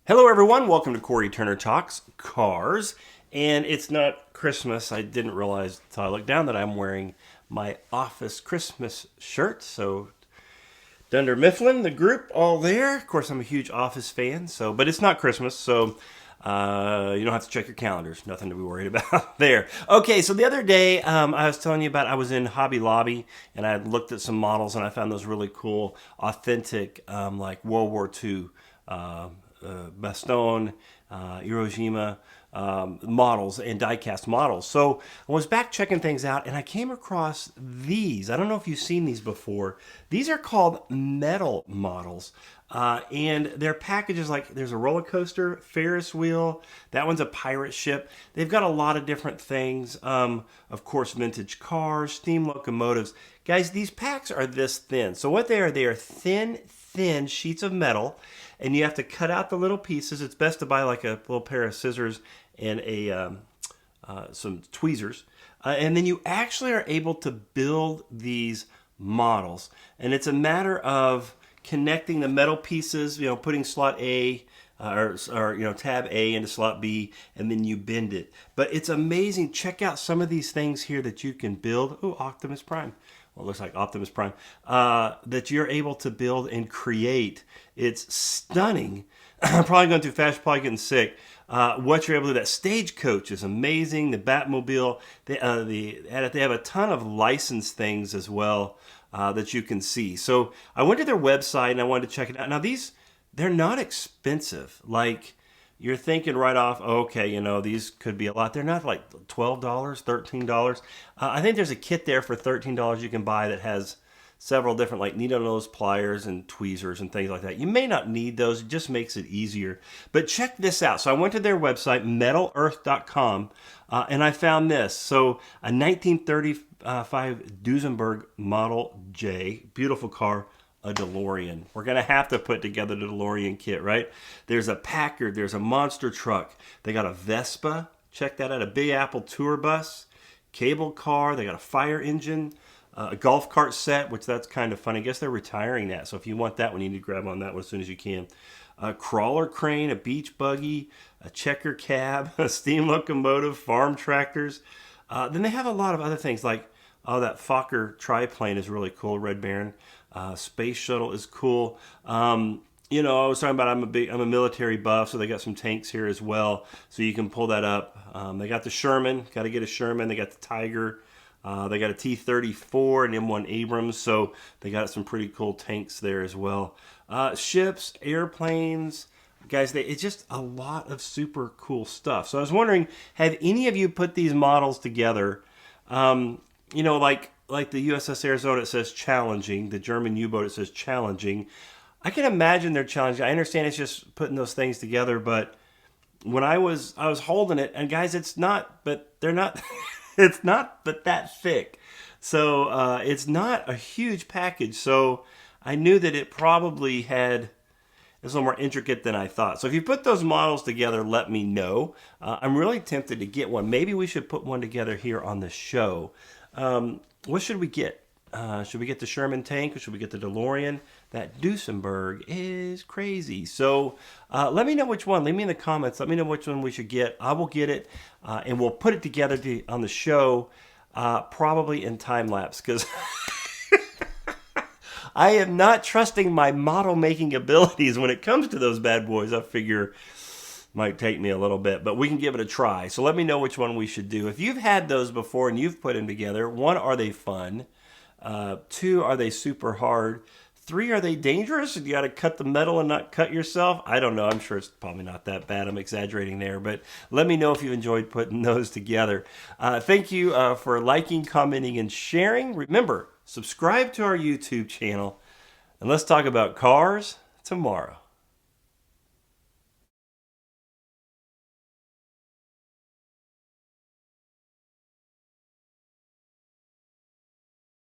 Hello, everyone. Welcome to Cory Turner Talks Cars. And it's not Christmas. I didn't realize until I looked down that I'm wearing my office Christmas shirt. So, Dunder Mifflin, the group, all there. Of course, I'm a huge Office fan. But it's not Christmas. So, you don't have to check your calendars. Nothing to be worried about there. Okay, so the other day, I was telling you about I was in Hobby Lobby and I had looked at some models and I found those really cool, authentic, like World War II Bastogne, Hiroshima models and die-cast models. So I was back checking things out and I came across these. I don't know if you've seen these before. These are called metal models. And their packages, like there's a roller coaster, Ferris wheel. That one's a pirate ship. They've got a lot of different things. Of course, vintage cars, steam locomotives. Guys, these packs are this thin. So what they are thin sheets of metal, and you have to cut out the little pieces. It's best to buy like a little pair of scissors and some tweezers. And then you actually are able to build these models. And it's a matter of connecting the metal pieces, putting slot A or tab A into slot B, and then you bend it. But it's amazing. Check out some of these things here that you can build. Oh, Optimus Prime. Well, it looks like Optimus Prime. That you're able to build and create. It's stunning. I'm probably going too fast, probably getting sick. What you're able to do. That Stagecoach is amazing. The Batmobile. They have a ton of licensed things as well that you can see. So I went to their website and I wanted to check it out. Now they're not expensive. Like you're thinking right off, okay, these could be a lot. They're not like $12, $13. I think there's a kit there for $13 you can buy that has several different like needle nose pliers and tweezers and things like that. You may not need those. It just makes it easier. But check this out. So I went to their website, metalearth.com, and I found this. So a 1935 Duesenberg Model J, beautiful car, a Delorean. We're going to have to put together the Delorean kit, right? There's a Packard. There's a monster truck. They got a Vespa. Check that out. A Big Apple tour bus. Cable car. They got a fire engine. A golf cart set, which that's kind of fun. I guess they're retiring that. So if you want that one, you need to grab on that one as soon as you can. A crawler crane, a beach buggy, a checker cab, a steam locomotive, farm tractors. Then they have a lot of other things like, that Fokker triplane is really cool, Red Baron. Space shuttle is cool. I was talking about I'm a military buff, so they got some tanks here as well, so you can pull that up. They got the Sherman, got to get a Sherman. They got the Tiger. They got a T-34 and M1 Abrams, so they got some pretty cool tanks there as well. Ships, airplanes, guys, it's just a lot of super cool stuff. So I was wondering, have any of you put these models together? Like the USS Arizona, it says challenging. The German U-boat, it says challenging. I can imagine they're challenging. I understand it's just putting those things together, but when I was holding it, and guys, it's not, but they're not, it's not but that thick. So it's not a huge package. So I knew that it probably had, it's a little more intricate than I thought. So if you put those models together, let me know. I'm really tempted to get one. Maybe we should put one together here on the show. What should we get? Should we get the Sherman tank or should we get the DeLorean? That Duesenberg is crazy. So let me know which one. Leave me in the comments. Let me know which one we should get. I will get it and we'll put it together on the show probably in time lapse because I am not trusting my model making abilities when it comes to those bad boys. I figure might take me a little bit, but we can give it a try. So let me know which one we should do. If you've had those before and you've put them together, 1, are they fun? 2, are they super hard? 3, are they dangerous? You got to cut the metal and not cut yourself? I don't know. I'm sure it's probably not that bad. I'm exaggerating there, but let me know if you enjoyed putting those together. Thank you for liking, commenting, and sharing. Remember, subscribe to our YouTube channel, and let's talk about cars tomorrow.